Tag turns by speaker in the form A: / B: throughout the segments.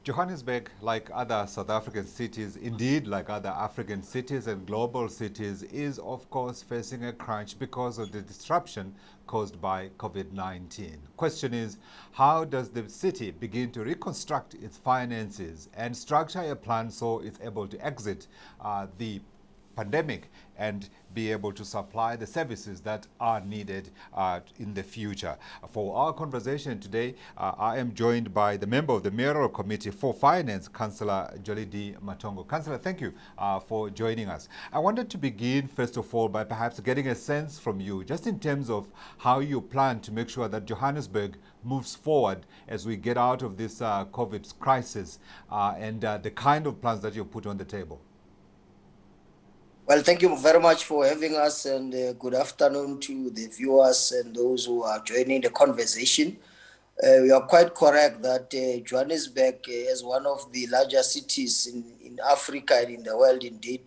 A: Johannesburg, like other South African cities, indeed like other African cities and global cities, is of course facing a crunch because of the disruption caused by COVID-19. Question is, how does the city begin to reconstruct its finances and structure a plan so it's able to exit the pandemic and be able to supply the services that are needed in the future. For our conversation today, I am joined by the member of the Mayoral Committee for Finance, Councilor Jolidee Matongo. Councilor, thank you for joining us. I wanted to begin, first of all, by perhaps getting a sense from you, just in terms of how you plan to make sure that Johannesburg moves forward as we get out of this COVID crisis and the kind of plans that you put on the table.
B: Well, thank you very much for having us, and good afternoon to the viewers and those who are joining the conversation. We are quite correct that Johannesburg, as one of the largest cities in Africa and in the world indeed,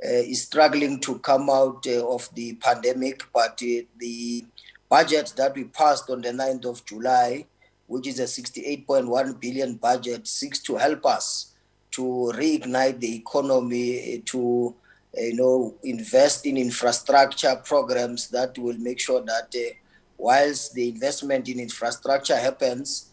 B: is struggling to come out of the pandemic. But the budget that we passed on the 9th of July, which is a 68.1 billion budget, seeks to help us to reignite the economy, to invest in infrastructure programs that will make sure that whilst the investment in infrastructure happens,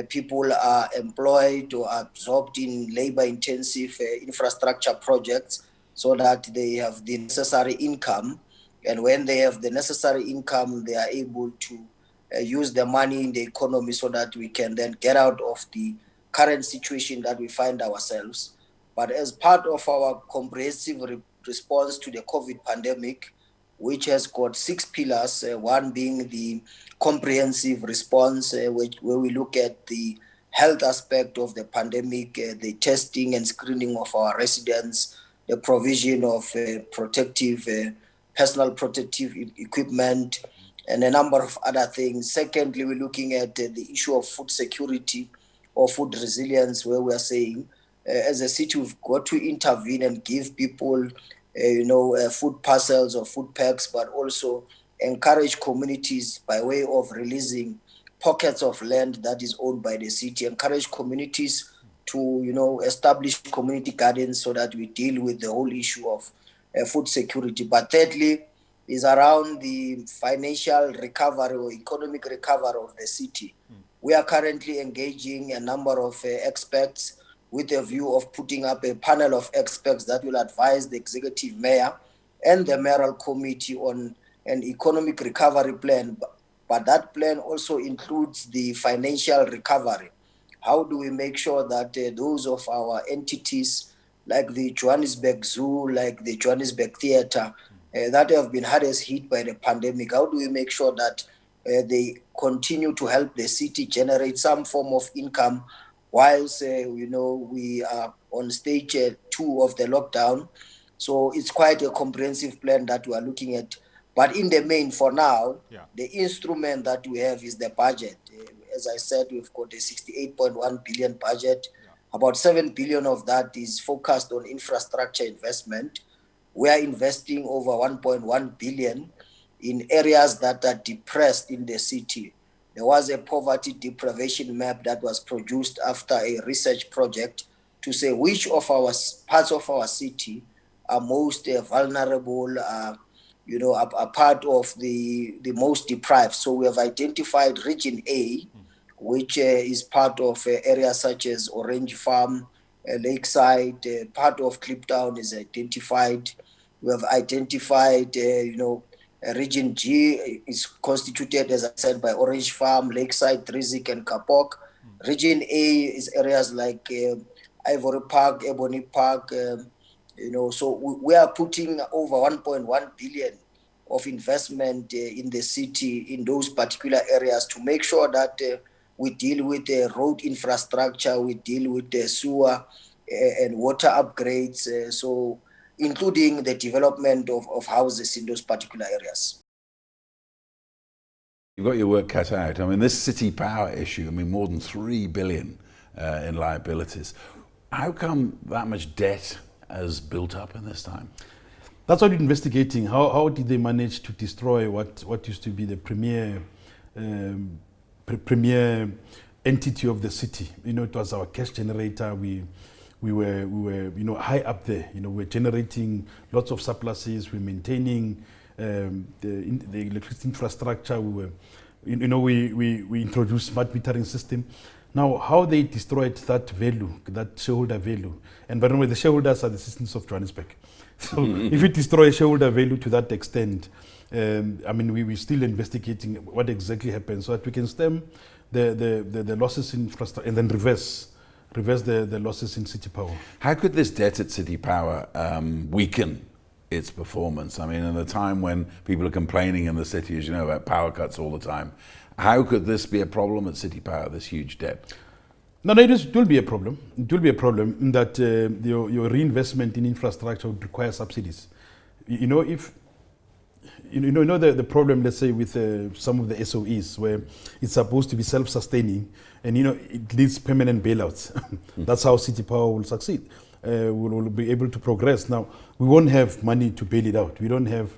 B: people are employed or absorbed in labor-intensive infrastructure projects so that they have the necessary income. And when they have the necessary income, they are able to use the money in the economy so that we can then get out of the current situation that we find ourselves. But as part of our comprehensive response to the COVID pandemic, which has got 6 pillars, one being the comprehensive response, where we look at the health aspect of the pandemic, the testing and screening of our residents, the provision of personal protective equipment, and a number of other things. Secondly, we're looking at the issue of food security or food resilience, where we are saying, as a city, we've got to intervene and give people, food parcels or food packs, but also encourage communities by way of releasing pockets of land that is owned by the city, encourage communities to, establish community gardens so that we deal with the whole issue of food security. But thirdly, is around the financial recovery or economic recovery of the city. We are currently engaging a number of experts with a view of putting up a panel of experts that will advise the executive mayor and the mayoral committee on an economic recovery plan. But that plan also includes the financial recovery. How do we make sure that those of our entities like the Johannesburg Zoo, like the Johannesburg Theatre, that have been hardest hit by the pandemic, how do we make sure that they continue to help the city generate some form of income whilst we are on stage 2 of the lockdown? So it's quite a comprehensive plan that we are looking at. But in the main, for now, the instrument that we have is the budget. As I said, we've got a 68.1 billion budget. About 7 billion of that is focused on infrastructure investment. We are investing over 1.1 billion in areas that are depressed in the city. There was a poverty deprivation map that was produced after a research project to say which of our parts of our city are most vulnerable, are part of the most deprived. So we have identified Region A, which is part of areas such as Orange Farm, Lakeside, part of Kliptown is identified. We have identified, Region G is constituted, as I said, by Orange Farm, Lakeside, Drizik, and Kapok. Region A is areas like Ivory Park, Ebony Park, so we are putting over 1.1 billion of investment in the city in those particular areas to make sure that we deal with the road infrastructure, we deal with the sewer and water upgrades, so including the development of houses in those particular areas.
C: You've got your work cut out. I mean, this city power issue, more than 3 billion in liabilities. How come that much debt has built up in this time?
D: That's what we're investigating. How did they manage to destroy what used to be the premier entity of the city. It was our cash generator. We were high up there. We're generating lots of surpluses. We're maintaining the electricity infrastructure. We introduced smart metering system. Now, how they destroyed that value, that shareholder value, and by the way, the shareholders are the citizens of Johannesburg. So if you destroy shareholder value to that extent, we're still investigating what exactly happened so that we can stem the losses in infrastructure and then reverse the losses in City Power.
C: How could this debt at City Power weaken its performance? In a time when people are complaining in the city, as you know, about power cuts all the time, how could this be a problem at City Power, this huge debt?
D: No, it will be a problem. It will be a problem in that your reinvestment in infrastructure would require subsidies. If the problem, let's say, with some of the SOEs where it's supposed to be self-sustaining and it needs permanent bailouts. That's how City Power will succeed. Will be able to progress. Now, we won't have money to bail it out. We don't have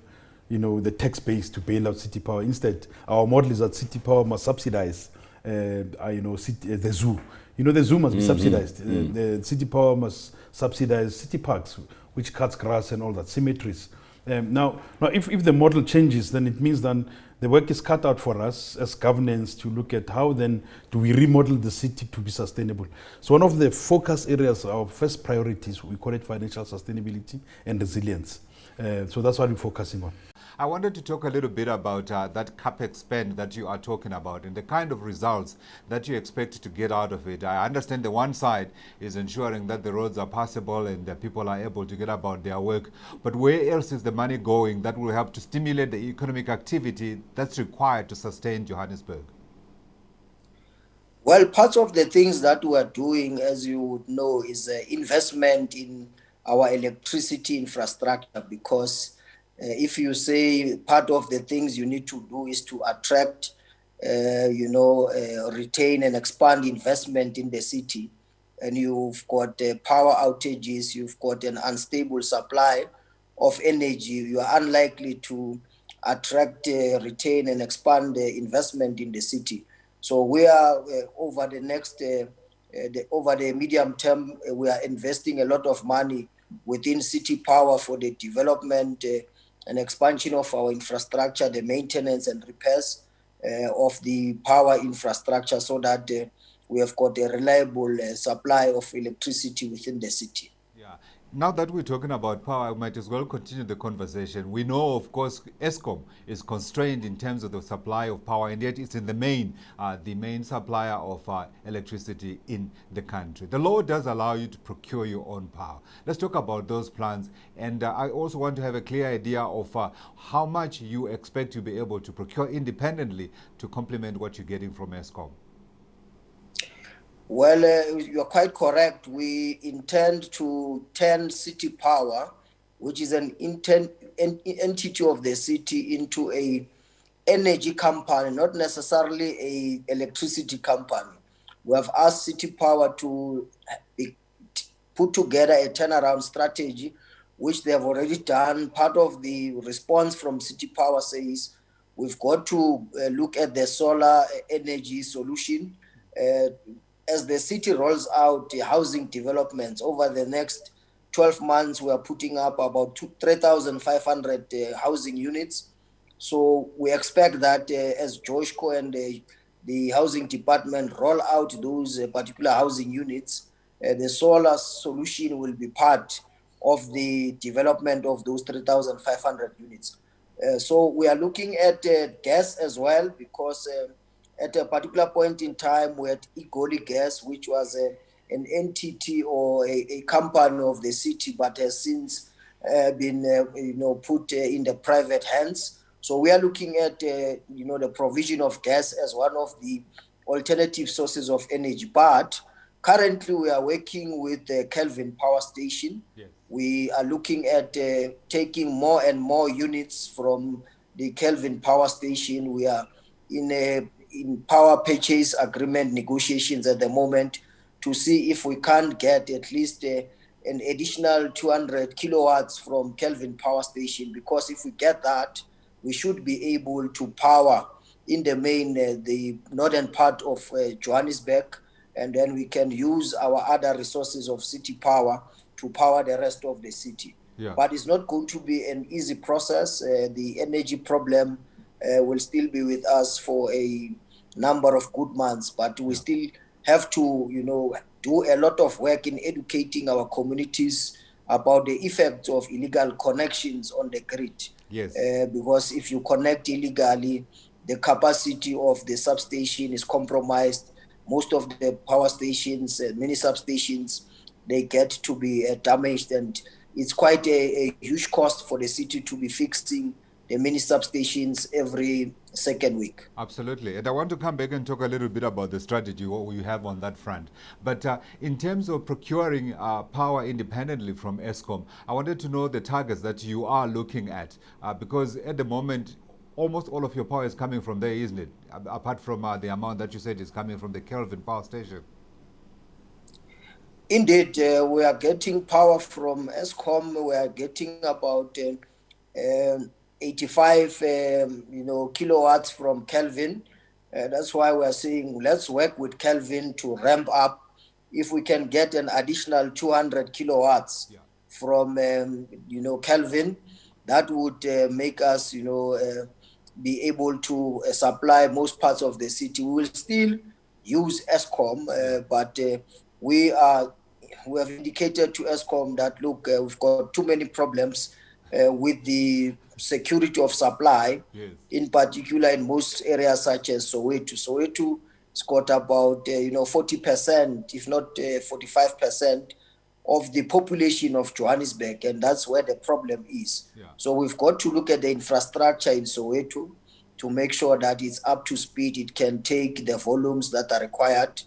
D: the tax base to bail out City Power. Instead, our model is that City Power must subsidize the zoo. The zoo must be subsidized. The City Power must subsidize city parks, which cuts grass and all that, cemeteries. Now, if the model changes, then it means then the work is cut out for us as governance to look at how then do we remodel the city to be sustainable. So one of the focus areas, our first priorities, we call it financial sustainability and resilience. So that's what we're focusing on.
A: I wanted to talk a little bit about that CapEx spend that you are talking about and the kind of results that you expect to get out of it. I understand the one side is ensuring that the roads are passable and the people are able to get about their work. But where else is the money going that will help to stimulate the economic activity that's required to sustain Johannesburg?
B: Well, parts of the things that we are doing, as you would know, is investment in our electricity infrastructure, because if you say part of the things you need to do is to attract, retain and expand investment in the city, and you've got power outages, you've got an unstable supply of energy, you are unlikely to attract, retain and expand investment in the city. So we are over the next, over the medium term, we are investing a lot of money within City Power for the development and expansion of our infrastructure, the maintenance and repairs of the power infrastructure, so that we have got a reliable supply of electricity within the city.
A: Yeah. Now that we're talking about power, I might as well continue the conversation. We know, of course, Eskom is constrained in terms of the supply of power, and yet it's in the main supplier of electricity in the country. The law does allow you to procure your own power. Let's talk about those plans. And I also want to have a clear idea of how much you expect to be able to procure independently to complement what you're getting from Eskom.
B: Well, you're quite correct. We intend to turn City Power, which is an entity of the city, into a energy company, not necessarily a electricity company. We have asked City Power to put together a turnaround strategy, which they have already done. Part of the response from City Power says we've got to look at the solar energy solution. As the city rolls out the housing developments over the next 12 months, we are putting up about 3,500 housing units. So we expect that as Joshko and the housing department roll out those particular housing units, the solar solution will be part of the development of those 3,500 units. So we are looking at gas as well, because at a particular point in time, we had Igoli Gas, which was an entity or a company of the city, but has since been put in the private hands. So we are looking at the provision of gas as one of the alternative sources of energy. But currently, we are working with the Kelvin Power Station. Yes. We are looking at taking more and more units from the Kelvin Power Station. We are in power purchase agreement negotiations at the moment to see if we can't get at least an additional 200 kilowatts from Kelvin Power Station, because if we get that, we should be able to power in the main the northern part of Johannesburg, and then we can use our other resources of city power to power the rest of the city.
A: Yeah.
B: But it's not going to be an easy process. The energy problem will still be with us for a number of good months, but we still have to, do a lot of work in educating our communities about the effects of illegal connections on the grid.
A: Yes.
B: Because if you connect illegally, the capacity of the substation is compromised. Most of the power stations, many substations, they get to be damaged, and it's quite a huge cost for the city to be fixing the many substations every second week.
A: Absolutely. And I want to come back and talk a little bit about the strategy, what you have on that front. But in terms of procuring power independently from Eskom, I wanted to know the targets that you are looking at, because at the moment, almost all of your power is coming from there, isn't it? Apart from the amount that you said is coming from the Kelvin power station.
B: Indeed, we are getting power from Eskom. We are getting about 85 kilowatts from Kelvin. That's why we are saying let's work with Kelvin to ramp up. If we can get an additional 200 kilowatts from Kelvin, that would make us be able to supply most parts of the city. We will still use Eskom, but we have indicated to Eskom that look, we've got too many problems with the security of supply, in particular in most areas such as Soweto. Soweto has got about 40%, if not 45%, of the population of Johannesburg, and that's where the problem is. So we've got to look at the infrastructure in Soweto to make sure that it's up to speed, it can take the volumes that are required,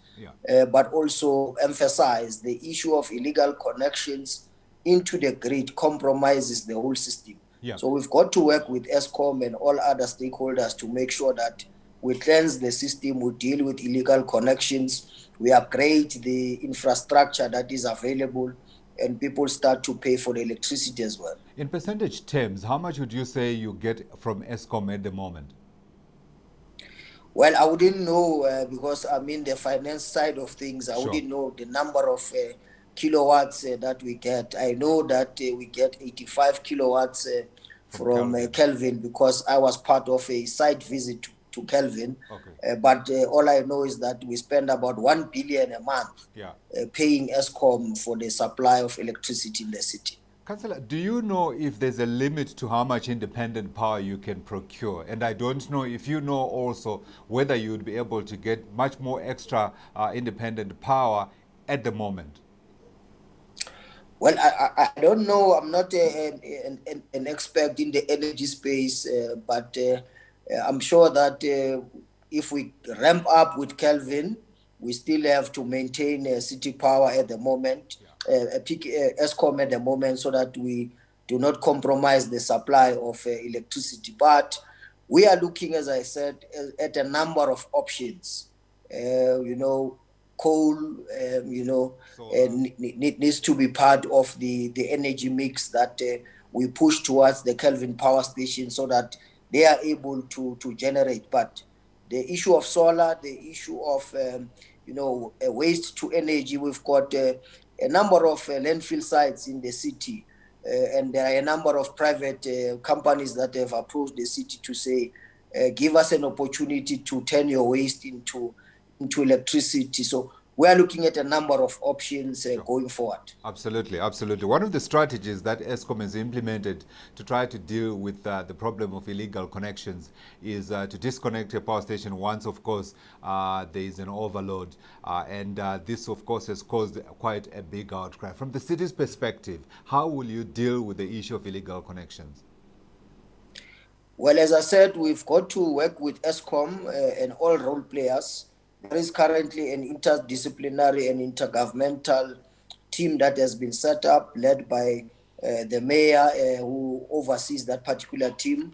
B: but also emphasize the issue of illegal connections into the grid compromises the whole system. So we've got to work with Eskom and all other stakeholders to make sure that we cleanse the system, we deal with illegal connections, we upgrade the infrastructure that is available, and people start to pay for the electricity as well.
A: In percentage terms, how much would you say you get from Eskom at the moment?
B: Well, I wouldn't know because I'm in the finance side of things. I wouldn't know the number of kilowatts that we get. I know that we get 85 kilowatts from Kelvin because I was part of a site visit to Kelvin. But all I know is that we spend about 1 billion a month paying Eskom for the supply of electricity in the city.
A: Councillor, do you know if there's a limit to how much independent power you can procure? And I don't know if you know also whether you would be able to get much more extra independent power at the moment.
B: Well, I don't know. I'm not an expert in the energy space, but I'm sure that if we ramp up with Kelvin, we still have to maintain city power at the moment, Eskom at the moment, so that we do not compromise the supply of electricity. But we are looking, as I said, at a number of options. Coal, needs to be part of the energy mix that we push towards the Kelvin power station so that they are able to generate. But the issue of solar, the issue of waste to energy, we've got a number of landfill sites in the city, and there are a number of private companies that have approached the city to say, give us an opportunity to turn your waste into electricity. So we are looking at a number of options going forward.
A: Absolutely, absolutely. One of the strategies that Eskom has implemented to try to deal with the problem of illegal connections is to disconnect a power station once, of course, there is an overload. And this, of course, has caused quite a big outcry. From the city's perspective, how will you deal with the issue of illegal connections?
B: Well, as I said, we've got to work with Eskom and all role players. There is currently an interdisciplinary and intergovernmental team that has been set up, led by the mayor who oversees that particular team.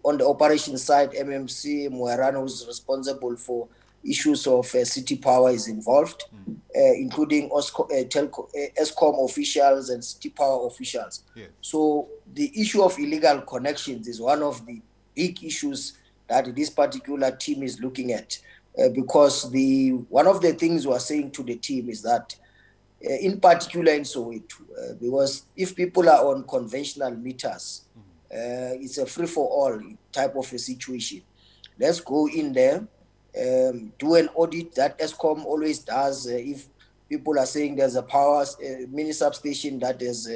B: On the operations side, MMC Matongo, who's responsible for issues of city power, is involved, including Eskom officials and city power officials. So the issue of illegal connections is one of the big issues that this particular team is looking at. Because one of the things we are saying to the team is that, in particular in Soweto, because if people are on conventional meters, it's a free-for-all type of a situation. Let's go in there, do an audit that ESCOM always does. If people are saying there's a power mini substation that is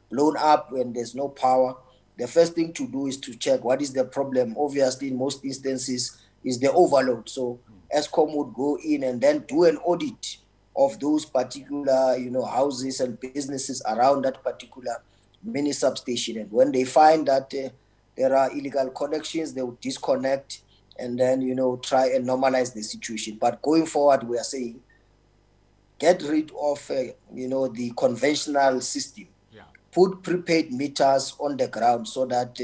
B: blown up and there's no power, the first thing to do is to check what is the problem. Obviously, in most instances, is the overload. So ESCOM would go in and then do an audit of those particular, houses and businesses around that particular mini substation. And when they find that there are illegal connections, they will disconnect and then, try and normalize the situation. But going forward, we are saying, get rid of, the conventional system. Yeah. Put prepaid meters on the ground so that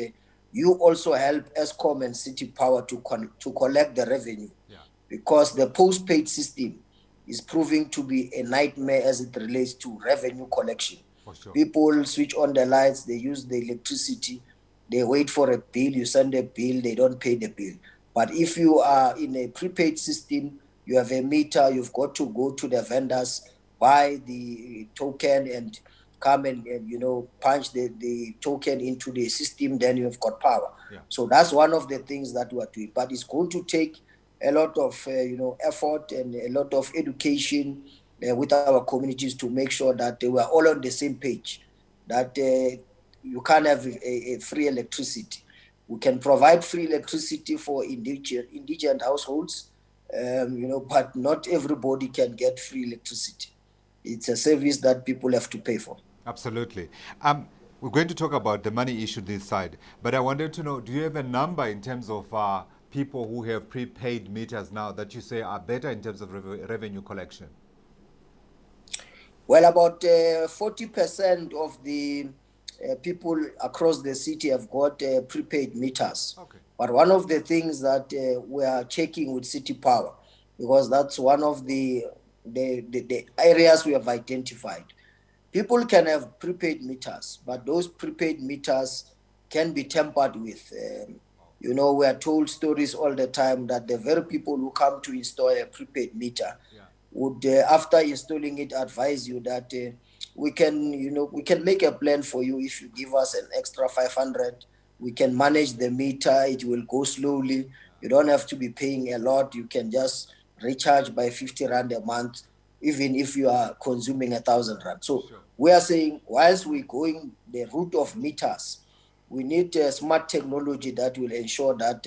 B: you also help ESCOM and City Power to collect the revenue. Yeah. Because the postpaid system is proving to be a nightmare as it relates to revenue collection. For sure. People switch on the lights, they use the electricity, they wait for a bill, you send a bill, they don't pay the bill. But if you are in a prepaid system, you have a meter, you've got to go to the vendors, buy the token and come and punch the token into the system, then you've got power. Yeah. So that's one of the things that we are doing. But it's going to take a lot of effort and a lot of education with our communities to make sure that we are all on the same page, that you can't have a free electricity. We can provide free electricity for indigent households, but not everybody can get free electricity. It's a service that people have to pay for.
A: Absolutely. We're going to talk about the money issue this side, but I wanted to know, do you have a number in terms of people who have prepaid meters now that you say are better in terms of revenue collection?
B: Well, about 40% of the people across the city have got prepaid meters. Okay. But one of the things that we are checking with City Power, because that's one of the areas we have identified. People can have prepaid meters, but those prepaid meters can be tampered with. We are told stories all the time that the very people who come to install a prepaid meter would, after installing it, advise you that we can make a plan for you. If you give us an extra 500, we can manage the meter. It will go slowly. You don't have to be paying a lot. You can just recharge by 50 Rand a month, even if you are consuming 1,000 Rand. So we are saying, whilst we're going the route of meters, we need smart technology that will ensure that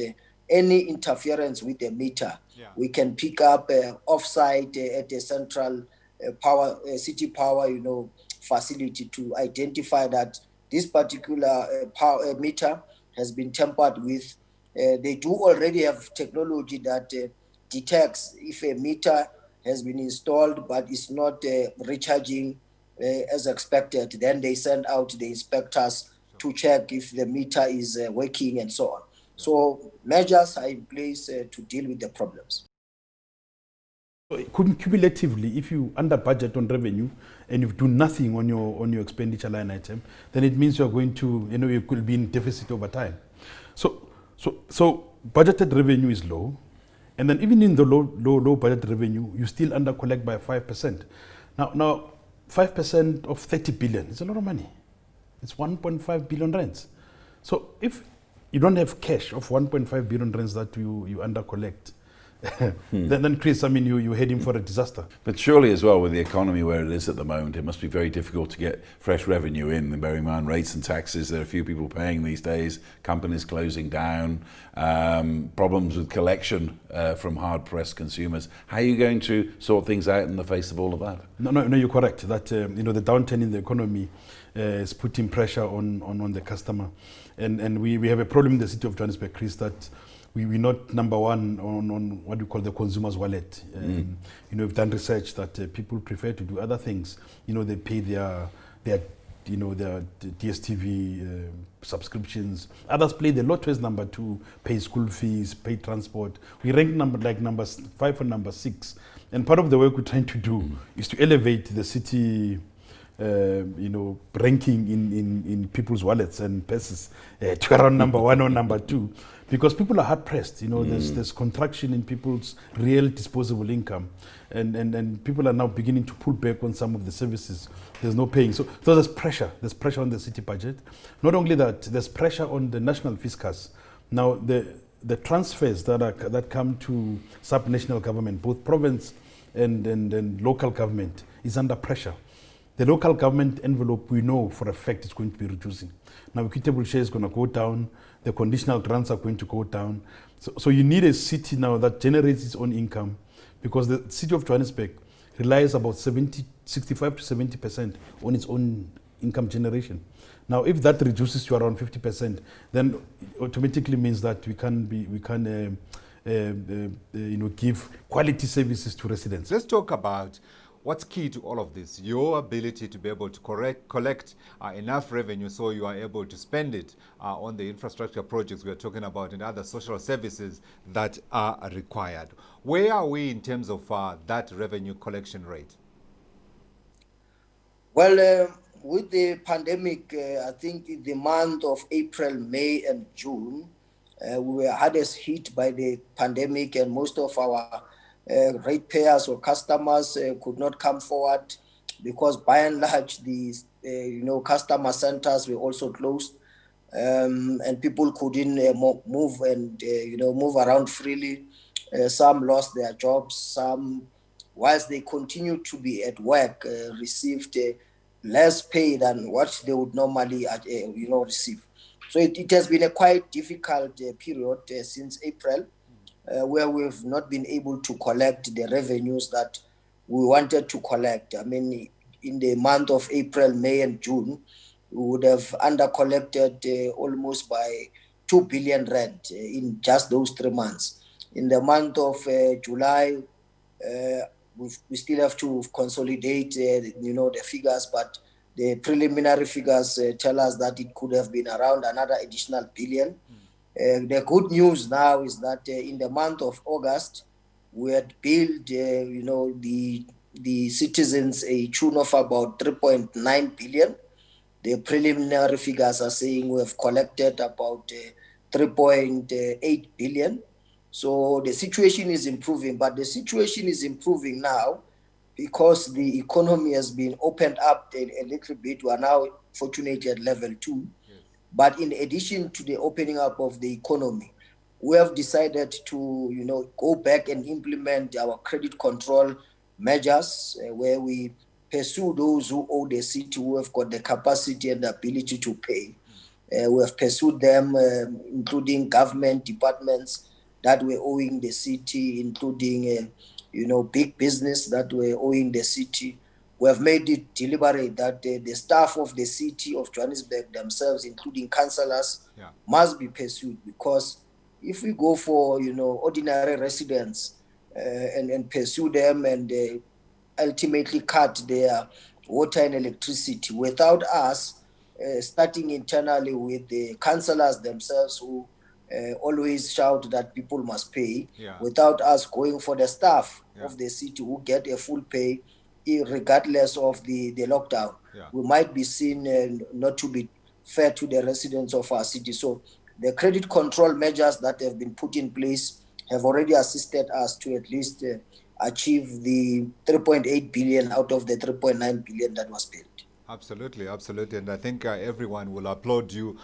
B: any interference with the meter, we can pick up offsite at a central City Power, facility to identify that this particular power meter has been tampered with. They do already have technology that detects if a meter has been installed but is not recharging as expected. Then they send out the inspectors to check if the meter is working and so on. So measures are in place to deal with the problems.
D: Cumulatively, if you under budget on revenue and you do nothing on your expenditure line item, then it means you're going to, you could be in deficit over time. So budgeted revenue is low, and then even in the low budget revenue, you still under collect by 5%. Now 5% of 30 billion is a lot of money. It's 1.5 billion rands. So if you don't have cash of 1.5 billion rands that you under collect, then Chris, you're heading for a disaster.
C: But surely as well, with the economy where it is at the moment, it must be very difficult to get fresh revenue in. And bearing in mind rates and taxes, there are a few people paying these days, companies closing down, problems with collection from hard-pressed consumers. How are you going to sort things out in the face of all of that?
D: No, you're correct. That the downturn in the economy is putting pressure on the customer. And we have a problem in the city of Johannesburg, Chris, that we're not number one on what we call the consumer's wallet. We've done research that people prefer to do other things. They pay their DSTV subscriptions. Others play the lotteries number 2, pay school fees, pay transport. We rank number 5 and number 6. And part of the work we're trying to do is to elevate the city ranking in people's wallets and purses to around number one or number two, because people are hard pressed. There's contraction in people's real disposable income, and people are now beginning to pull back on some of the services. There's no paying, so there's pressure. There's pressure on the city budget. Not only that, there's pressure on the national fiscus. Now the transfers that come to sub-national government, both province and local government, is under pressure. The local government envelope, we know for a fact, is going to be reducing. Now, equitable share is going to go down. The conditional grants are going to go down. So you need a city now that generates its own income, because the city of Johannesburg relies about 65 to 70% on its own income generation. Now, if that reduces to around 50%, then it automatically means that we can give quality services to residents.
A: Let's talk about what's key to all of this, your ability to be able to collect enough revenue so you are able to spend it on the infrastructure projects we're talking about and other social services that are required. Where are we in terms of that revenue collection rate?
B: Well, with the pandemic, I think in the month of April, May, and June, we were hardest hit by the pandemic, and most of our ratepayers or customers could not come forward, because by and large the customer centers were also closed, and people couldn't move and move around freely. Some lost their jobs. Some, whilst they continued to be at work, received less pay than what they would normally receive. So it has been a quite difficult period since April, where we've not been able to collect the revenues that we wanted to collect. I mean, in the month of April, May, and June, we would have under-collected almost by 2 billion rand in just those 3 months. In the month of July, we still have to consolidate, the figures, but the preliminary figures tell us that it could have been around another additional billion. The good news now is that in the month of August, we had billed, the citizens a tune of about 3.9 billion. The preliminary figures are saying we have collected about 3.8 billion. So the situation is improving, but the situation is improving now because the economy has been opened up a little bit. We are now fortunately at level 2. But in addition to the opening up of the economy, we have decided to, go back and implement our credit control measures, where we pursue those who owe the city, who have got the capacity and the ability to pay. We have pursued them, including government departments that were owing the city, including, big business that were owing the city. We have made it deliberate that the staff of the City of Johannesburg themselves, including councillors, must be pursued, because if we go for, ordinary residents and pursue them and ultimately cut their water and electricity without us starting internally with the councillors themselves who always shout that people must pay, without us going for the staff of the city who get a full pay regardless of the lockdown, we might be seen not to be fair to the residents of our city. So the credit control measures that have been put in place have already assisted us to at least achieve the 3.8 billion out of the 3.9 billion that was paid.
A: Absolutely, absolutely. And I think everyone will applaud you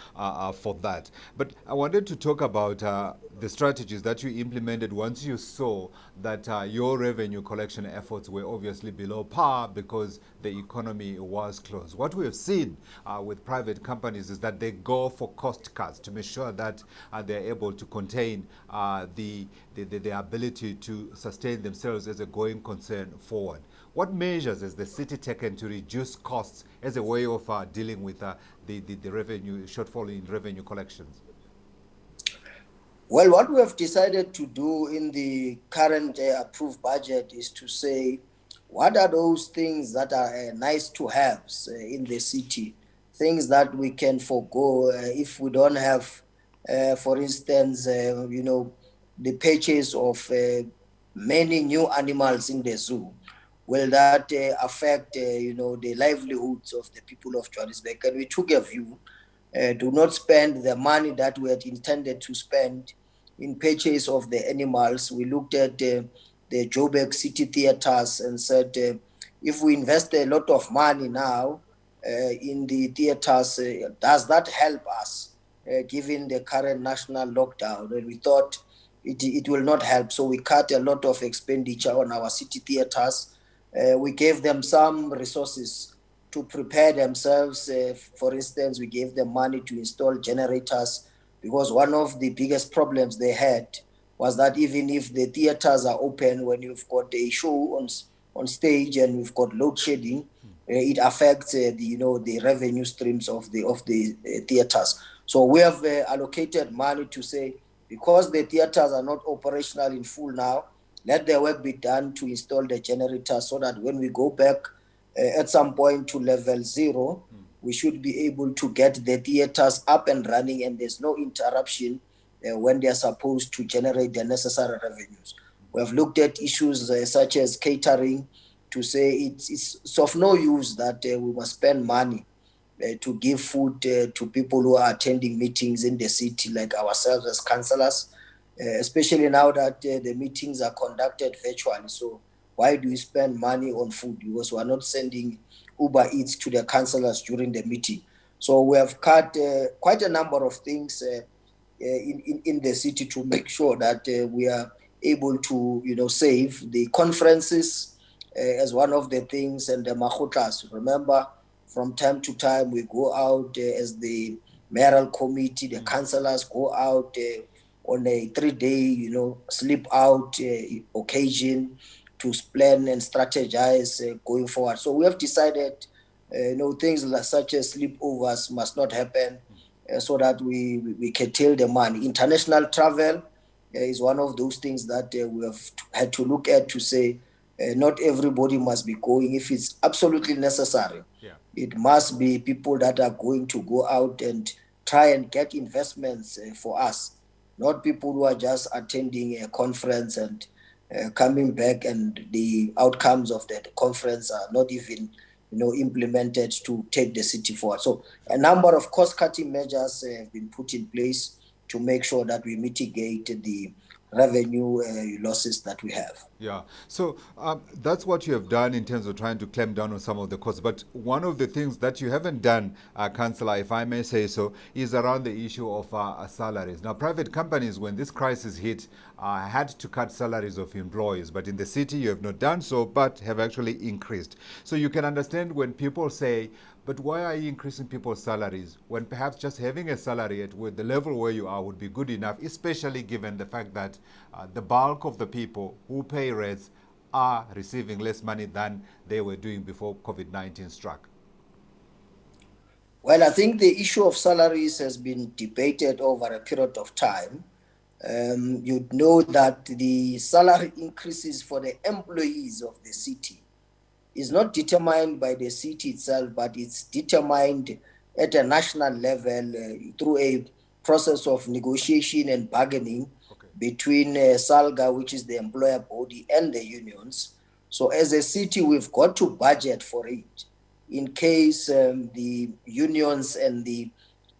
A: for that. But I wanted to talk about the strategies that you implemented once you saw that your revenue collection efforts were obviously below par because the economy was closed. What we have seen with private companies is that they go for cost cuts to make sure that they're able to contain the ability to sustain themselves as a going concern forward. What measures has the city taken to reduce costs as a way of dealing with the revenue shortfall in revenue collections?
B: Well, what we have decided to do in the current approved budget is to say, what are those things that are nice to have in the city, things that we can forego if we don't have, for instance, the purchase of many new animals in the zoo. will that affect, the livelihoods of the people of Johannesburg? And we took a view, do not spend the money that we had intended to spend in purchase of the animals. We looked at the Joburg city theaters and said, if we invest a lot of money now in the theaters, does that help us given the current national lockdown? And we thought it will not help. So we cut a lot of expenditure on our city theaters. We gave them some resources to prepare themselves. For instance, we gave them money to install generators, because one of the biggest problems they had was that even if the theaters are open, when you've got a show on stage and we've got load shedding, it affects the revenue streams of the theaters. So we have allocated money to say, because the theaters are not operational in full now, let the work be done to install the generators, so that when we go back at some point to level 0, we should be able to get the theaters up and running, and there's no interruption when they're supposed to generate the necessary revenues. We have looked at issues such as catering, to say it's of no use that we must spend money to give food to people who are attending meetings in the city, like ourselves as councillors, especially now that the meetings are conducted virtually. So why do we spend money on food? Because we are not sending Uber Eats to the councillors during the meeting. So we have cut quite a number of things in the city to make sure that we are able to save the conferences as one of the things, and the makhutlas. Remember, from time to time we go out as the mayoral committee, the councillors go out on a 3-day sleep out occasion to plan and strategize going forward. So we have decided things such as sleepovers must not happen, so that we curtail the money. International travel is one of those things that we have had to look at, to say not everybody must be going. If it's absolutely necessary, it must be people that are going to go out and try and get investments for us, not people who are just attending a conference and coming back, and the outcomes of that conference are not even implemented to take the city forward. So a number of cost-cutting measures have been put in place to make sure that we mitigate the revenue losses that we have.
A: Yeah, so that's what you have done in terms of trying to clamp down on some of the costs. But one of the things that you haven't done, Councillor, if I may say so, is around the issue of salaries. Now, private companies, when this crisis hit, had to cut salaries of employees. But in the city, you have not done so, but have actually increased. So you can understand when people say, but why are you increasing people's salaries, when perhaps just having a salary at the level where you are would be good enough, especially given the fact that the bulk of the people who pay rates are receiving less money than they were doing before COVID-19 struck?
B: Well, I think the issue of salaries has been debated over a period of time. You know that the salary increases for the employees of the city is not determined by the city itself, but it's determined at a national level through a process of negotiation and bargaining between SALGA, which is the employer body, and the unions. So as a city, we've got to budget for it in case the unions and the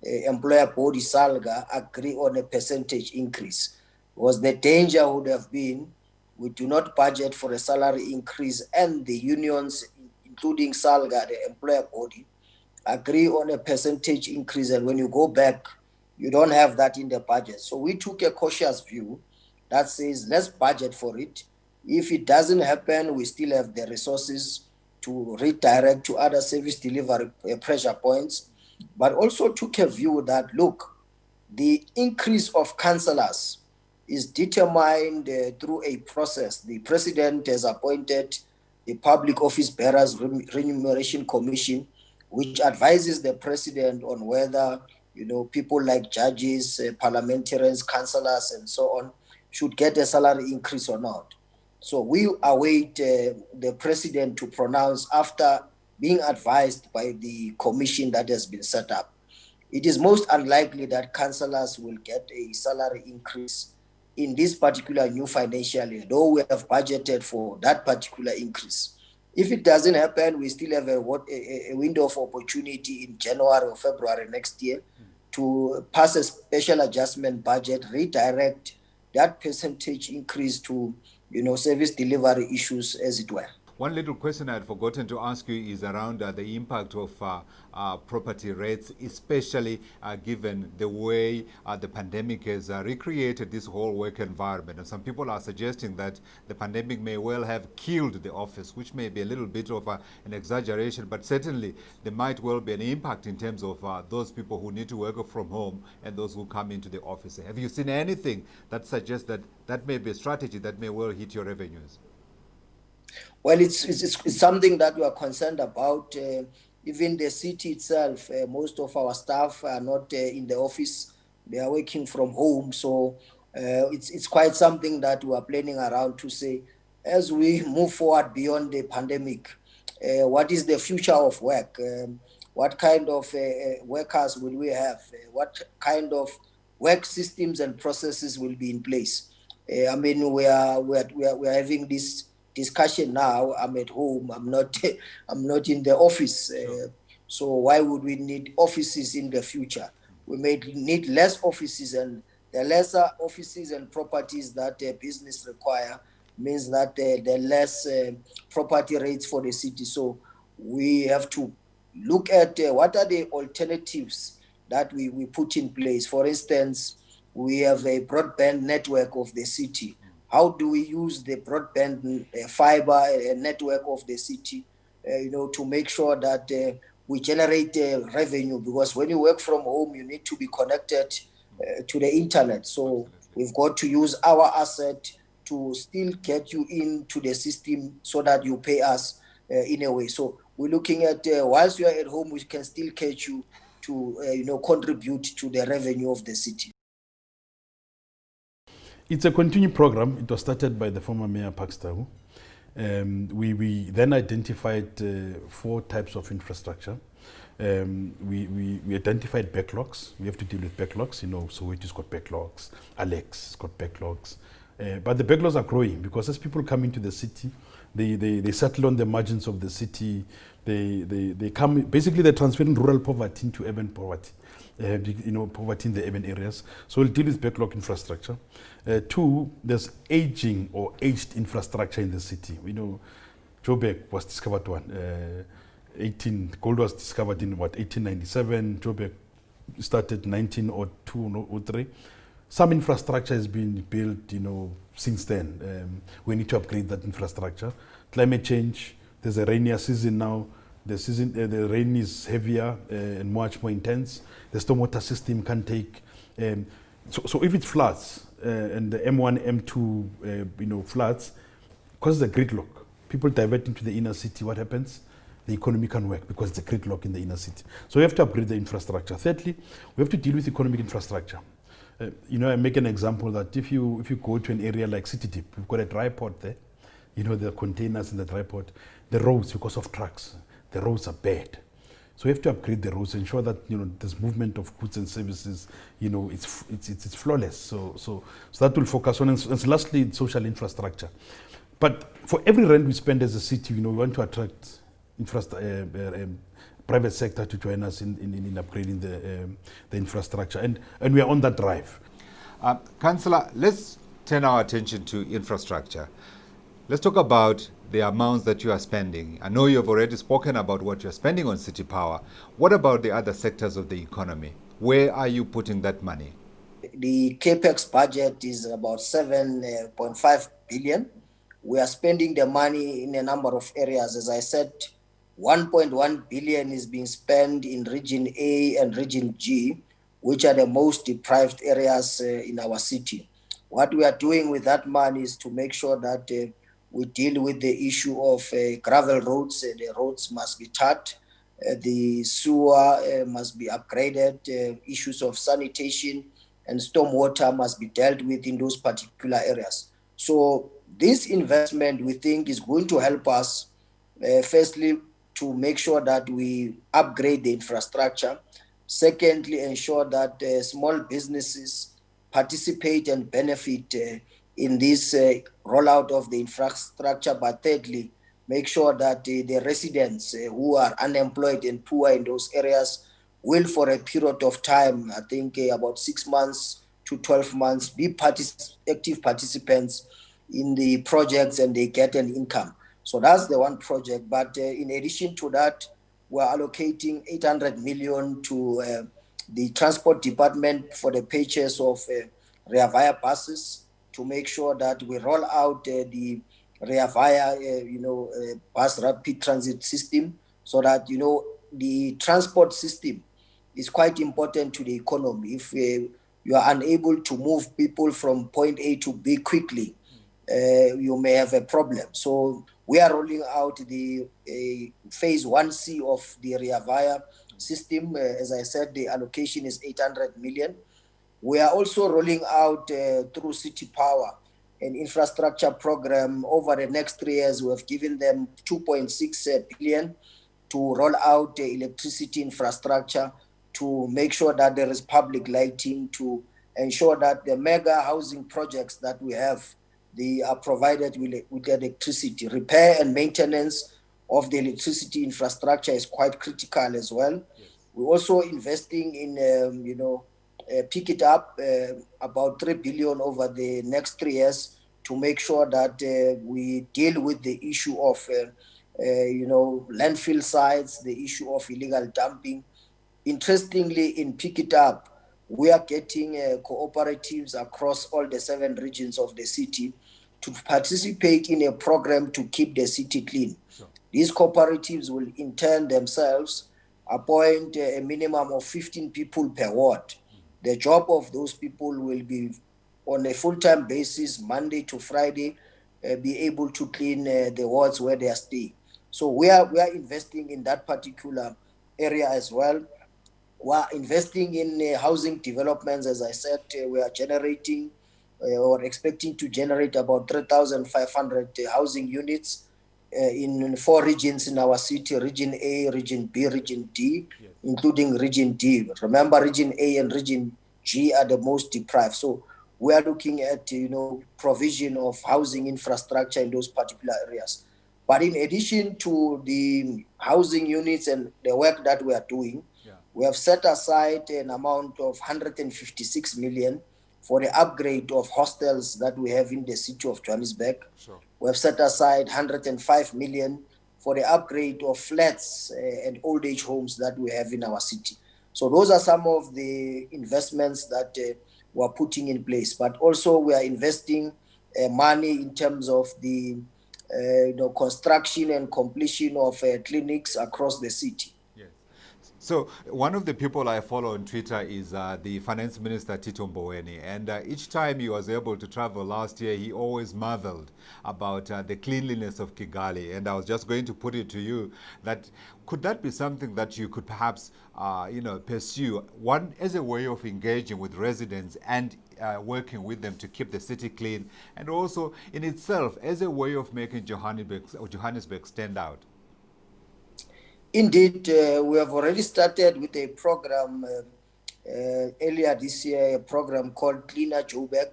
B: employer body SALGA agree on a percentage increase. Because the danger would have been, we do not budget for a salary increase, and the unions, including SALGA, the employer body, agree on a percentage increase, and when you go back, you don't have that in the budget. So we took a cautious view that says, let's budget for it. If it doesn't happen, we still have the resources to redirect to other service delivery pressure points, but also took a view that, look, the increase of councillors is determined through a process. The president has appointed the Public Office Bearers Remuneration Commission, which advises the president on whether people like judges, parliamentarians, councillors, and so on should get a salary increase or not. So we await the president to pronounce after being advised by the commission that has been set up. It is most unlikely that councillors will get a salary increase in this particular new financial year, though we have budgeted for that particular increase. If it doesn't happen, we still have a window of opportunity in January or February next year to pass a special adjustment budget, redirect that percentage increase to, service delivery issues, as it were.
A: One little question I had forgotten to ask you is around the impact of property rates, especially given the way the pandemic has recreated this whole work environment. And some people are suggesting that the pandemic may well have killed the office, which may be a little bit of an exaggeration, but certainly there might well be an impact in terms of those people who need to work from home and those who come into the office. Have you seen anything that suggests that that may be a strategy that may well hit your revenues?
B: Well, it's something that we are concerned about. Even the city itself, most of our staff are not in the office; they are working from home. So it's quite something that we are planning around to say, as we move forward beyond the pandemic, what is the future of work? What kind of workers will we have? What kind of work systems and processes will be in place? I mean, we are having this discussion now. I'm at home. I'm not in the office. So why would we need offices in the future? We may need less offices, and the lesser offices and properties that business require means that the less property rates for the city. So we have to look at what are the alternatives that we put in place. For instance, we have a broadband network of the city. How do we use the broadband fiber network of the city, to make sure that we generate revenue? Because when you work from home, you need to be connected to the internet. So we've got to use our asset to still get you into the system so that you pay us in a way. So we're looking at whilst you are at home, we can still catch you to contribute to the revenue of the city.
D: It's a continued program. It was started by the former Mayor Pakstawu. We then identified 4 types of infrastructure. We identified backlogs. We have to deal with backlogs. So it has got backlogs. Alex has got backlogs. But the backlogs are growing because as people come into the city, they settle on the margins of the city. They come, basically they're transferring rural poverty into urban poverty. Poverty in the urban areas. So we'll deal with backlog infrastructure. 2, there's aging or aged infrastructure in the city. Joburg was discovered gold was discovered in 1897. Joburg started 1902 or 03. Some infrastructure has been built, since then. We need to upgrade that infrastructure. Climate change, there's a rainier season now. The rain is heavier and much more intense. The stormwater system can take. So if it floods and the M1, M2, floods, causes a gridlock. People divert into the inner city. What happens? The economy can work because it's a gridlock in the inner city. So we have to upgrade the infrastructure. Thirdly, we have to deal with economic infrastructure. I make an example that if you go to an area like City Deep, we've got a dry port there. The containers in the dry port. The roads, because of trucks, the roads are bad. So we have to upgrade the roads, ensure that this movement of goods and services, it's flawless. So that will focus on. And lastly, social infrastructure. But for every rand we spend as a city, we want to attract private sector to join us in upgrading the infrastructure, and we are on that drive.
A: Councillor, let's turn our attention to infrastructure. Let's talk about the amounts that you are spending. I know you've already spoken about what you're spending on City Power. What about the other sectors of the economy? Where are you putting that money?
B: The capex budget is about 7.5 billion. We are spending the money in a number of areas. As I said, 1.1 billion is being spent in Region A and Region G, which are the most deprived areas in our city. What we are doing with that money is to make sure that we deal with the issue of gravel roads. The roads must be tarred. The sewer must be upgraded. Issues of sanitation and stormwater must be dealt with in those particular areas. So this investment, we think, is going to help us, firstly, to make sure that we upgrade the infrastructure. Secondly, ensure that small businesses participate and benefit in this rollout of the infrastructure. But thirdly, make sure that the residents who are unemployed and poor in those areas will, for a period of time, I think about 6 months to 12 months, be active participants in the projects, and they get an income. So that's the one project. But in addition to that, we're allocating 800 million to the transport department for the purchase of Rea Vaya buses, to make sure that we roll out the Rea Vaya, bus rapid transit system, so that, the transport system is quite important to the economy. If you are unable to move people from point A to B quickly, you may have a problem. So we are rolling out the phase 1C of the Rea Vaya system. As I said, the allocation is 800 million. We are also rolling out through City Power an infrastructure program. Over the next 3 years, we have given them 2.6 billion to roll out the electricity infrastructure, to make sure that there is public lighting, to ensure that the mega housing projects that we have, they are provided with electricity. Repair and maintenance of the electricity infrastructure is quite critical as well. Yes. We're also investing in, pick it up, about 3 billion over the next 3 years, to make sure that we deal with the issue of, landfill sites, the issue of illegal dumping. Interestingly, in Pick It Up, we are getting cooperatives across all the 7 regions of the city to participate in a program to keep the city clean. Sure. These cooperatives will in turn themselves appoint a minimum of 15 people per ward. The job of those people will be on a full-time basis, Monday to Friday, be able to clean the wards where they are staying. So we are investing in that particular area as well. We are investing in housing developments. As I said, we are generating or expecting to generate about 3,500 housing units in 4 regions in our city: Region A, Region B, Region D, yes, including Region D. Remember, Region A and Region G are the most deprived. So we are looking at, provision of housing infrastructure in those particular areas. But in addition to the housing units and the work that we are doing, we have set aside an amount of 156 million for the upgrade of hostels that we have in the City of Johannesburg. Sure. We have set aside 105 million for the upgrade of flats and old age homes that we have in our city. So those are some of the investments that we are putting in place. But also we are investing money in terms of the construction and completion of clinics across the city.
A: So one of the people I follow on Twitter is the Finance Minister, Tito Mboweni. And each time he was able to travel last year, he always marveled about the cleanliness of Kigali. And I was just going to put it to you that could that be something that you could perhaps, pursue, one as a way of engaging with residents and working with them to keep the city clean, and also in itself as a way of making Johannesburg stand out?
B: Indeed, we have already started with a program earlier this year, a program called Cleaner Joburg,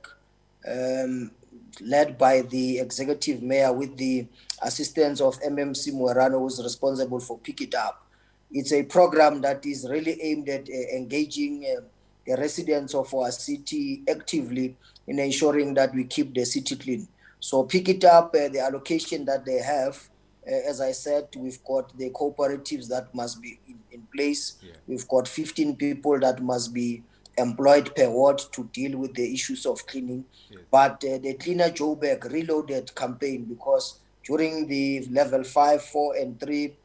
B: led by the executive mayor with the assistance of MMC Matongo, who's responsible for Pick It Up. It's a program that is really aimed at engaging the residents of our city actively in ensuring that we keep the city clean. So Pick It Up, the allocation that they have, as I said, we've got the cooperatives that must be in place. Yeah. We've got 15 people that must be employed per ward to deal with the issues of cleaning. Yes. But the Cleaner Joburg Reloaded campaign, because during the level 5, 4, and 3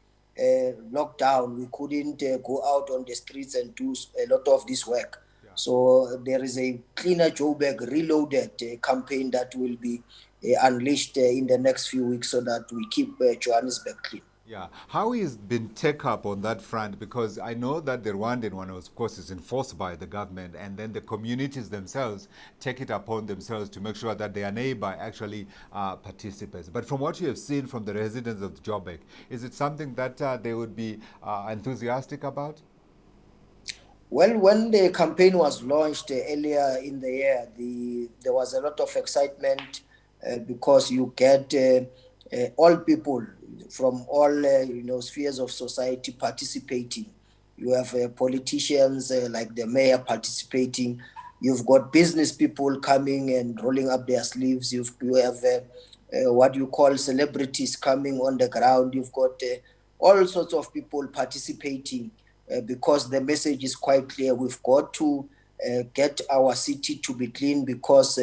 B: lockdown, we couldn't go out on the streets and do a lot of this work. Yeah. So there is a Cleaner Joburg Reloaded campaign that will be unleashed in the next few weeks, so that we keep Johannesburg clean.
A: Yeah. How has been take up on that front? Because I know that the Rwandan one, of course, is enforced by the government, and then the communities themselves take it upon themselves to make sure that their neighbor actually participates. But from what you have seen from the residents of Joburg, is it something that they would be enthusiastic about?
B: Well, when the campaign was launched earlier in the year, there was a lot of excitement because you get all people from all spheres of society participating. You have politicians like the mayor participating. You've got business people coming and rolling up their sleeves. You have what you call celebrities coming on the ground. You've got all sorts of people participating because the message is quite clear. We've got to get our city to be clean because,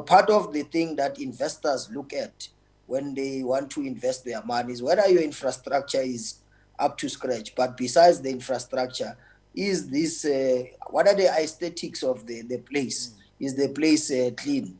B: part of the thing that investors look at when they want to invest their money is whether your infrastructure is up to scratch. But besides the infrastructure, is this what are the aesthetics of the place? Is the place clean?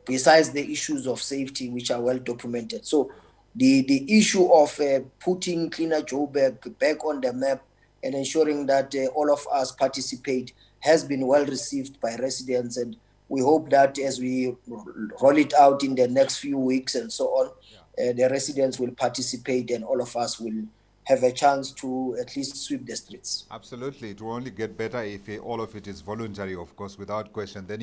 B: Besides the issues of safety, which are well documented. So the issue of putting Cleaner Joburg back on the map and ensuring that all of us participate has been well received by residents, and we hope that as we roll it out in the next few weeks and so on, the residents will participate and all of us will have a chance to at least sweep the streets.
A: Absolutely. It will only get better if all of it is voluntary, of course, without question. Then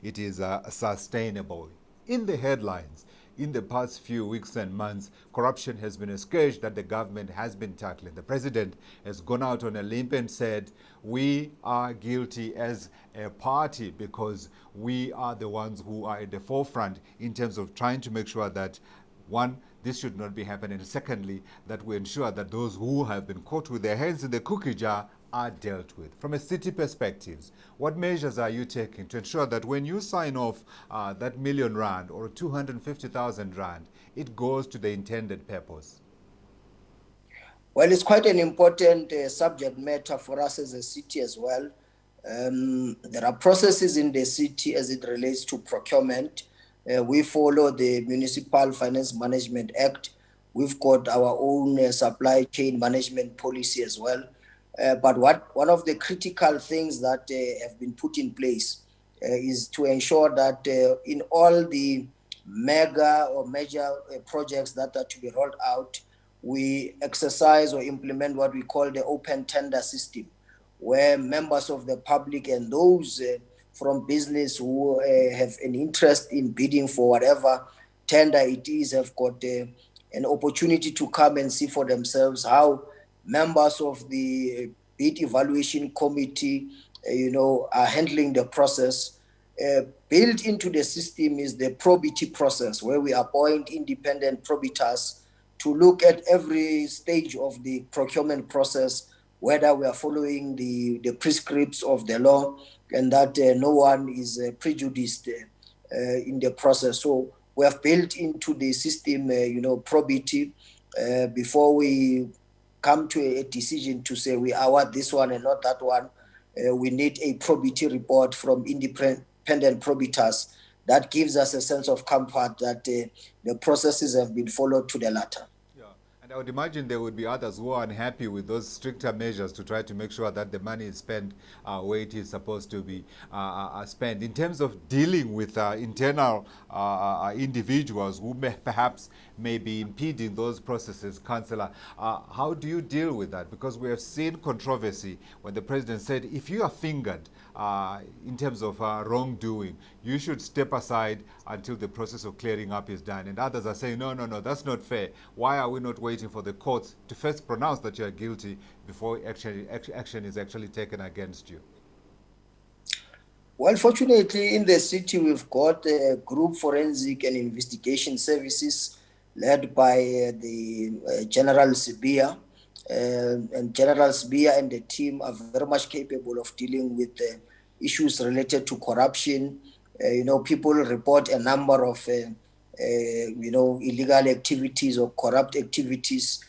A: it is sustainable. In the headlines, in the past few weeks and months, corruption has been a scourge that the government has been tackling. The president has gone out on a limb and said, we are guilty as a party because we are the ones who are at the forefront in terms of trying to make sure that, one, this should not be happening. And secondly, that we ensure that those who have been caught with their hands in the cookie jar are dealt with. From a city perspective, what measures are you taking to ensure that when you sign off that R1 million or 250,000 rand, it goes to the intended purpose?
B: Well, it's quite an important subject matter for us as a city as well. There are processes in the city as it relates to procurement. We follow the Municipal Finance Management Act. We've got our own supply chain management policy as well. But one of the critical things that have been put in place is to ensure that in all the mega or major projects that are to be rolled out, we exercise or implement what we call the open tender system, where members of the public and those from business who have an interest in bidding for whatever tender it is have got an opportunity to come and see for themselves how members of the bid evaluation committee are handling the process. Built into the system is the probity process, where we appoint independent probiters to look at every stage of the procurement process, whether we are following the prescripts of the law and that no one is prejudiced in the process. So we have built into the system, probity before we come to a decision to say we award this one and not that one. We need a probity report from independent probiters that gives us a sense of comfort that the processes have been followed to the latter.
A: I would imagine there would be others who are unhappy with those stricter measures to try to make sure that the money is spent where it is supposed to be spent. In terms of dealing with internal individuals who perhaps may be impeding those processes, Councillor, how do you deal with that? Because we have seen controversy when the president said, if you are fingered in terms of wrongdoing, you should step aside until the process of clearing up is done. And others are saying, no, that's not fair. Why are we not waiting for the courts to first pronounce that you are guilty before action is actually taken against you?
B: Well, fortunately, in the city, we've got a group forensic and investigation services led by the General Sibia. And General Sibia and the team are very much capable of dealing with issues related to corruption. People report a number of illegal activities or corrupt activities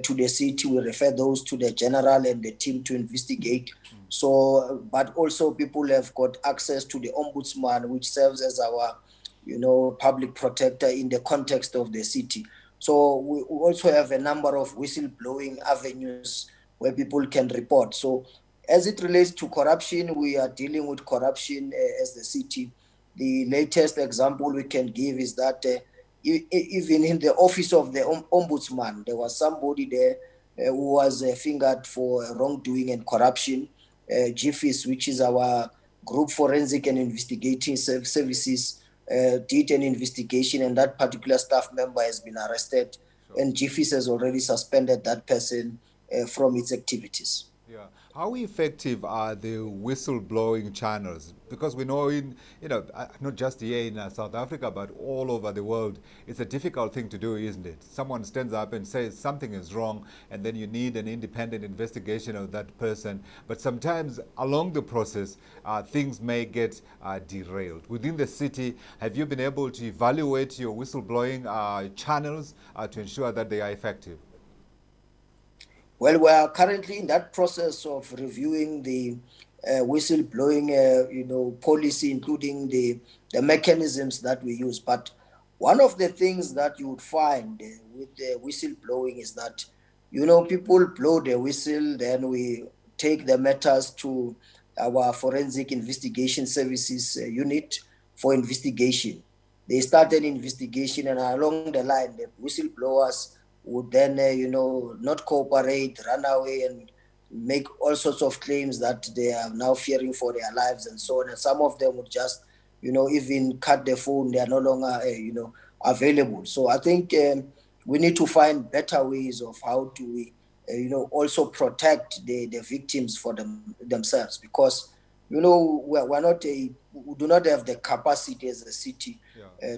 B: to the city. We refer those to the general and the team to investigate. So, but also people have got access to the ombudsman, which serves as our, public protector in the context of the city. So we also have a number of whistleblowing avenues where people can report. So as it relates to corruption, we are dealing with corruption as the city. The latest example we can give is that even in the office of the ombudsman, there was somebody there who was fingered for wrongdoing and corruption. GFIS, which is our group forensic and investigating services, did an investigation, and that particular staff member has been arrested, and GFIS has already suspended that person from its activities.
A: Yeah. How effective are the whistleblowing channels? Because we know not just here in South Africa, but all over the world, it's a difficult thing to do, isn't it? Someone stands up and says something is wrong, and then you need an independent investigation of that person. But sometimes along the process, things may get derailed. Within the city, have you been able to evaluate your whistleblowing channels to ensure that they are effective?
B: Well, we are currently in that process of reviewing the whistleblowing, policy, including the mechanisms that we use. But one of the things that you would find with the whistleblowing is that, people blow the whistle, then we take the matters to our forensic investigation services unit for investigation. They start an investigation, and along the line, the whistleblowers would then, not cooperate, run away, and make all sorts of claims that they are now fearing for their lives and so on. And some of them would just, even cut their phone. They are no longer, available. So I think we need to find better ways of how to, also protect the victims for themselves, because, we're not we do not have the capacity as a city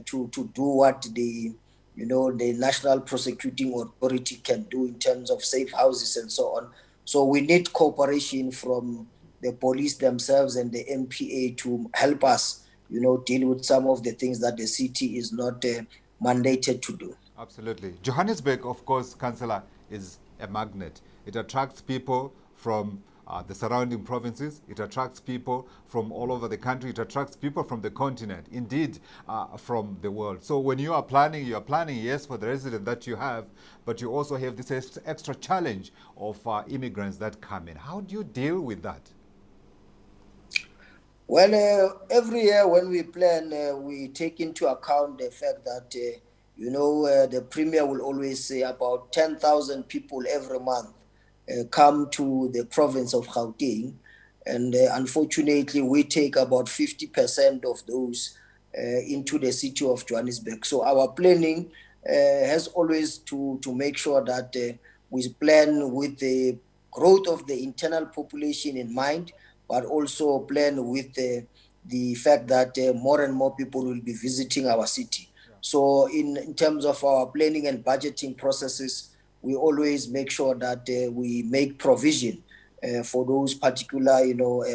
B: to do what the National Prosecuting Authority can do in terms of safe houses and so on. So we need cooperation from the police themselves and the MPA to help us, deal with some of the things that the city is not mandated to do.
A: Absolutely. Johannesburg, of course, Councillor, is a magnet. It attracts people from the surrounding provinces. It attracts people from all over the country. It attracts people from the continent, indeed from the world. So when you are planning, yes, for the resident that you have, but you also have this extra challenge of immigrants that come in. How do you deal with that?
B: Well, every year when we plan, we take into account the fact that, the Premier will always say about 10,000 people every month come to the province of Gauteng, and unfortunately we take about 50% of those into the city of Johannesburg. So our planning has always to make sure that we plan with the growth of the internal population in mind, but also plan with the fact that more and more people will be visiting our city. So in terms of our planning and budgeting processes, we always make sure that we make provision for those particular,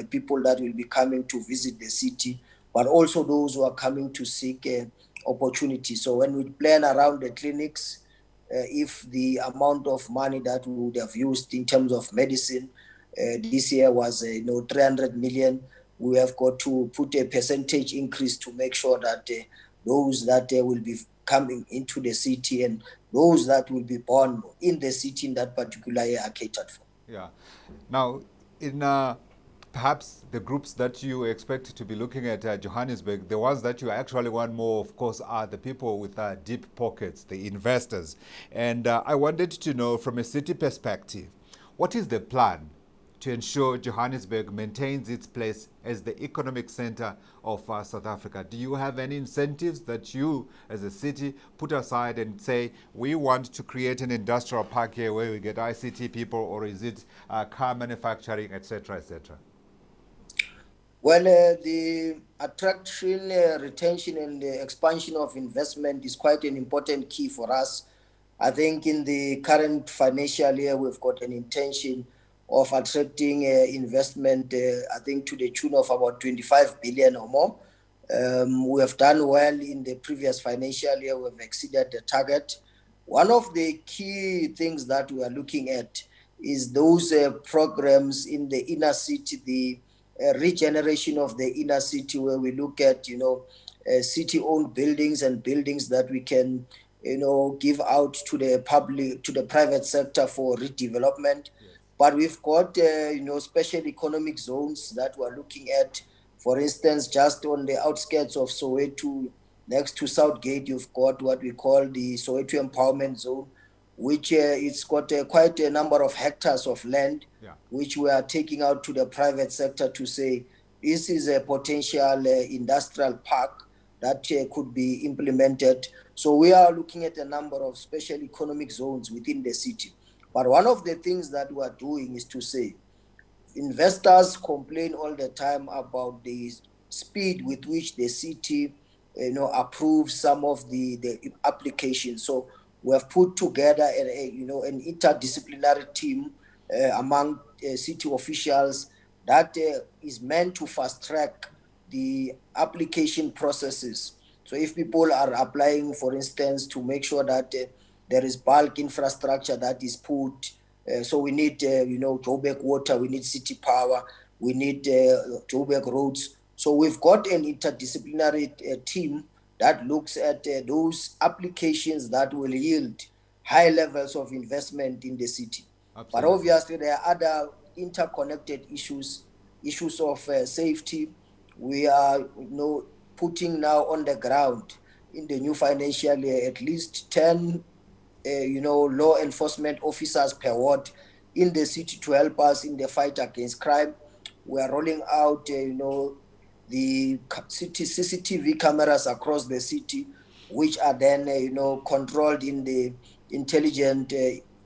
B: people that will be coming to visit the city, but also those who are coming to seek opportunity. So when we plan around the clinics, if the amount of money that we would have used in terms of medicine this year was 300 million, we have got to put a percentage increase to make sure that those that will be coming into the city and those that will be born in the city in that particular year are catered for.
A: Yeah. Now, in perhaps the groups that you expect to be looking at Johannesburg, the ones that you actually want more, of course, are the people with deep pockets, the investors. And I wanted to know, from a city perspective, what is the plan to ensure Johannesburg maintains its place as the economic center of South Africa? Do you have any incentives that you, as a city, put aside and say, we want to create an industrial park here where we get ICT people, or is it car manufacturing, etc., etc.?
B: Well, the attraction, retention, and the expansion of investment is quite an important key for us. I think in the current financial year, we've got an intention of attracting investment, I think to the tune of about 25 billion or more. We have done well in the previous financial year. We've exceeded the target. One of the key things that we are looking at is those programs in the inner city, the regeneration of the inner city, where we look at, city-owned buildings and buildings that we can, give out to the public, to the private sector for redevelopment. But we've got, special economic zones that we're looking at. For instance, just on the outskirts of Soweto, next to Southgate, you've got what we call the Soweto Empowerment Zone, which it's got quite a number of hectares of land, which we are taking out to the private sector to say, this is a potential industrial park that could be implemented. So we are looking at a number of special economic zones within the city. But one of the things that we are doing is to say, investors complain all the time about the speed with which the city, approves some of the applications. So we have put together an interdisciplinary team among city officials that is meant to fast track the application processes. So if people are applying, for instance, to make sure that there is bulk infrastructure that is put, so we need, Joburg water, we need city power, we need Joburg roads. So we've got an interdisciplinary team that looks at those applications that will yield high levels of investment in the city.
A: Absolutely.
B: But obviously there are other interconnected issues of safety. We are putting now on the ground in the new financial year at least 10 law enforcement officers per ward in the city to help us in the fight against crime. We are rolling out the city CCTV cameras across the city, which are then controlled in the intelligent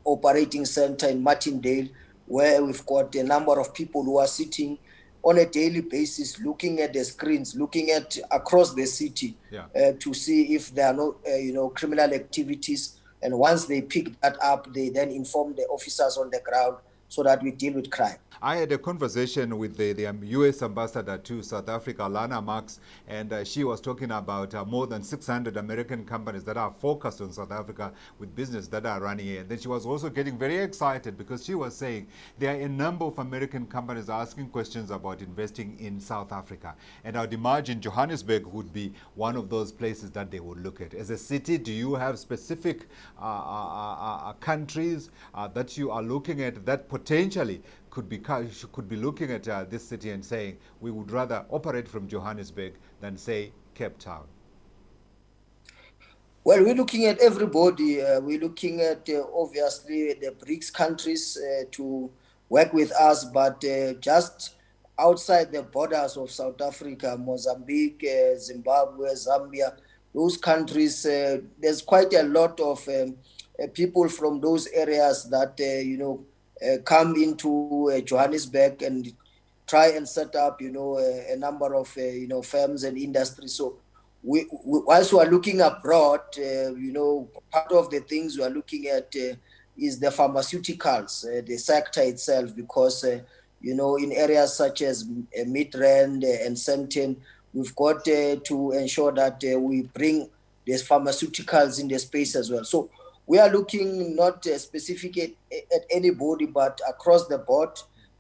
B: operating center in Martindale, where we've got a number of people who are sitting on a daily basis looking at the screens, looking at across the city, to see if there are no criminal activities. And once they pick that up, they then inform the officers on the ground so that we deal with crime.
A: I had a conversation with the U.S. ambassador to South Africa, Lana Marks, and she was talking about more than 600 American companies that are focused on South Africa with business that are running here. And then she was also getting very excited because she was saying there are a number of American companies asking questions about investing in South Africa. And I would imagine Johannesburg would be one of those places that they would look at. As a city, do you have specific countries that you are looking at that potentially could be looking at this city and saying we would rather operate from Johannesburg than, say, Cape Town?
B: Well, we're looking at everybody. We're looking at obviously the BRICS countries to work with us, but just outside the borders of South Africa, Mozambique, Zimbabwe, Zambia, those countries, there's quite a lot of people from those areas that come into Johannesburg and try and set up, a number of, firms and industries. So whilst we are looking abroad, part of the things we are looking at is the pharmaceuticals, the sector itself, because, in areas such as Midrand and Sandton, we've got to ensure that we bring these pharmaceuticals in the space as well. So we are looking not specific at anybody, but across the board.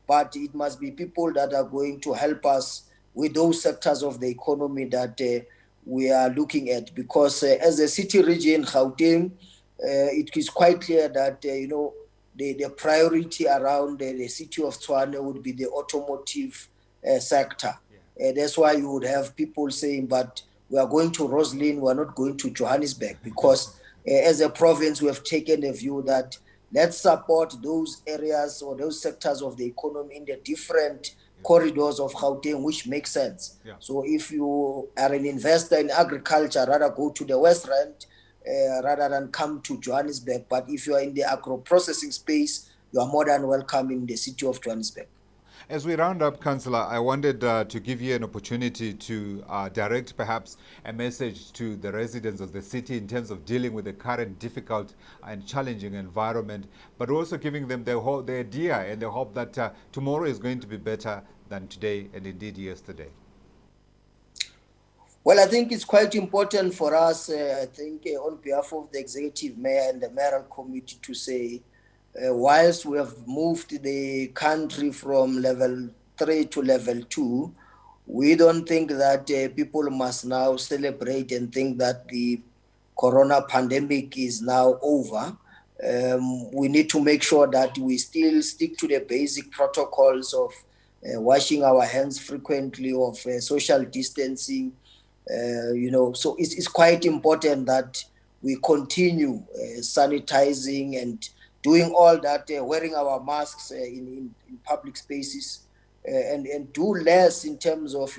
B: But it must be people that are going to help us with those sectors of the economy that we are looking at. Because as a city region, Gauteng, it is quite clear that the priority around the city of Tshwane would be the automotive sector. That's why you would have people saying, but we are going to Roslyn, we are not going to Johannesburg, because as a province, we have taken a view that let's support those areas or those sectors of the economy in the different corridors of Gauteng, which makes sense. So if you are an investor in agriculture, rather go to the West Rand rather than come to Johannesburg. But if you are in the agro-processing space, you are more than welcome in the city of Johannesburg.
A: As we round up, Councillor, I wanted to give you an opportunity to direct perhaps a message to the residents of the city in terms of dealing with the current difficult and challenging environment, but also giving them the idea and the hope that tomorrow is going to be better than today and indeed yesterday.
B: Well, I think it's quite important for us, on behalf of the Executive Mayor and the Mayoral Committee to say, whilst we have moved the country from level 3 to level 2, we don't think that people must now celebrate and think that the corona pandemic is now over. We need to make sure that we still stick to the basic protocols of washing our hands frequently, of social distancing. So it's quite important that we continue sanitizing and doing all that, wearing our masks in public spaces, and do less in terms of,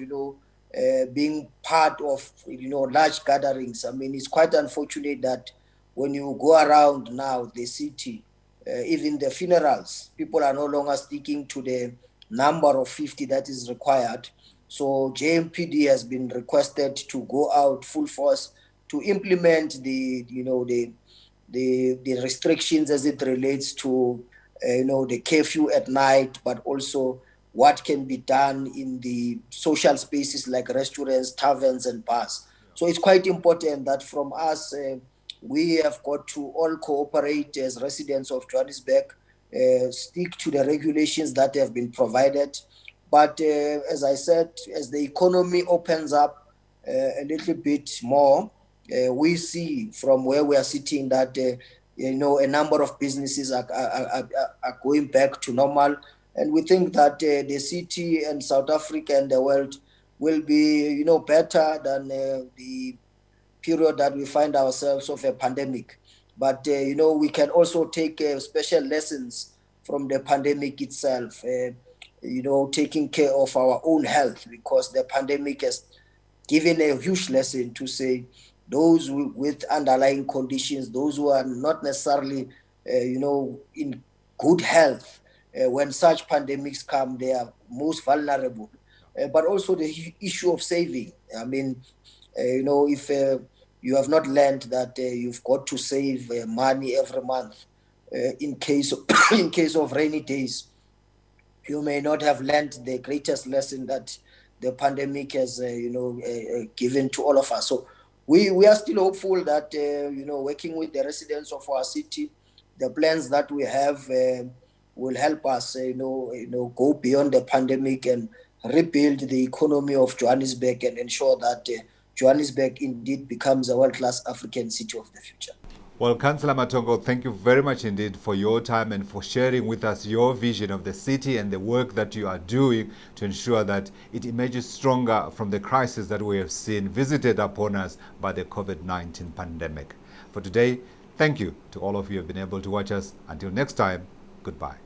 B: being part of, large gatherings. I mean, it's quite unfortunate that when you go around now the city, even the funerals, people are no longer sticking to the number of 50 that is required. So JMPD has been requested to go out full force to implement the restrictions as it relates to the curfew at night, but also what can be done in the social spaces like restaurants, taverns, and bars. So it's quite important that from us, we have got to all cooperate as residents of Johannesburg, stick to the regulations that have been provided. But as I said, as the economy opens up a little bit more, we see from where we are sitting that a number of businesses are going back to normal, and we think that the city and South Africa and the world will be better than the period that we find ourselves of a pandemic. But we can also take special lessons from the pandemic itself, taking care of our own health, because the pandemic has given a huge lesson to say those with underlying conditions, those who are not necessarily, in good health, when such pandemics come, they are most vulnerable. But also the issue of saving. I mean, if you have not learned that you've got to save money every month in case of in case of rainy days, you may not have learned the greatest lesson that the pandemic has, given to all of us. So we are still hopeful that, working with the residents of our city, the plans that we have will help us, go beyond the pandemic and rebuild the economy of Johannesburg and ensure that Johannesburg indeed becomes a world-class African city of the future.
A: Well, Councillor Matongo, thank you very much indeed for your time and for sharing with us your vision of the city and the work that you are doing to ensure that it emerges stronger from the crisis that we have seen visited upon us by the COVID-19 pandemic. For today, thank you to all of you who have been able to watch us. Until next time, goodbye.